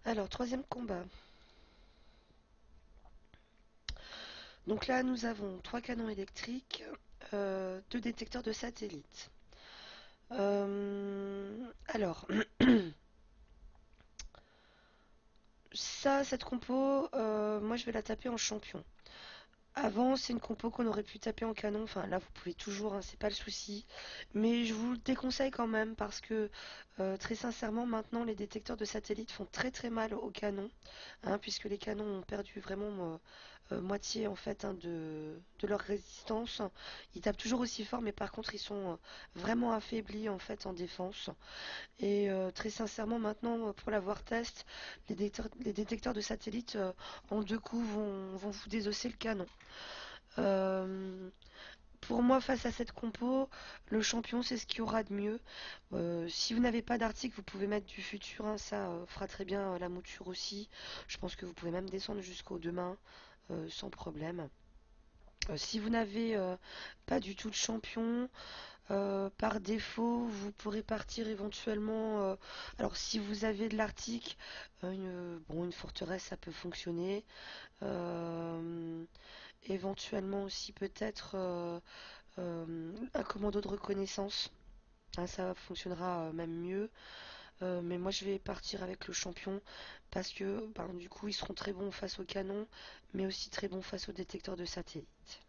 Alors, troisième combat. Donc là, nous avons trois canons électriques, deux détecteurs de satellites. Alors, cette compo, moi je vais la taper en champion. Avant, c'est une compo qu'on aurait pu taper en canon. Enfin, là, vous pouvez toujours, hein, c'est pas le souci. Mais je vous le déconseille quand même parce que, très sincèrement, maintenant, les détecteurs de satellites font très très mal au canon, hein, puisque les canons ont perdu vraiment moitié en fait, hein, de leur résistance. Ils tapent toujours aussi fort, mais par contre, ils sont vraiment affaiblis en fait en défense. Et très sincèrement, maintenant, pour la voir test, les détecteurs de satellites en deux coups vont vous désosser le canon. Euh, pour moi, face à cette compo, le champion, c'est ce qu'il y aura de mieux. Si vous n'avez pas d'article, vous pouvez mettre du futur, hein, ça fera très bien la mouture aussi. Je pense que vous pouvez même descendre jusqu'au demain sans problème. Si vous n'avez pas du tout de champion, par défaut, vous pourrez partir éventuellement. Alors, si vous avez de l'Arctique, bon, une forteresse, ça peut fonctionner. Euh, Éventuellement aussi peut-être un commando de reconnaissance. Hein, ça fonctionnera même mieux. Mais moi, je vais partir avec le champion parce que, ben, du coup, ils seront très bons face au canon, mais aussi très bons face au détecteur de satellites.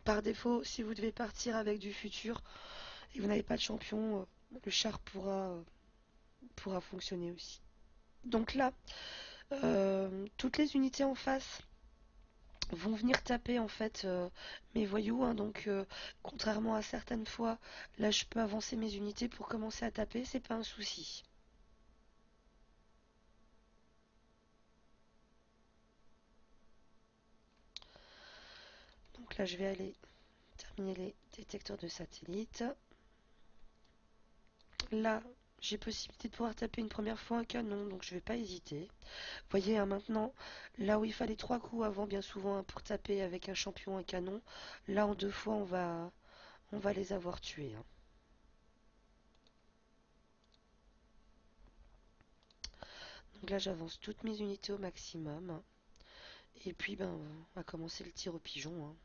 Par défaut, si vous devez partir avec du futur, et vous n'avez pas de champion, le char pourra fonctionner aussi. Donc là, toutes les unités en face vont venir taper en fait mes voyous, hein. Donc contrairement à certaines fois, là je peux avancer mes unités pour commencer à taper, c'est pas un souci. Donc là je vais aller terminer les détecteurs de satellites. Là, j'ai possibilité de pouvoir taper une première fois un canon, donc je vais pas hésiter. Vous voyez, hein, maintenant, là où il fallait trois coups avant, bien souvent, hein, pour taper avec un champion, un canon, là en deux fois, on va les avoir tués, hein. Donc là, j'avance toutes mes unités au maximum. Et puis, ben, on va commencer le tir au pigeon, hein.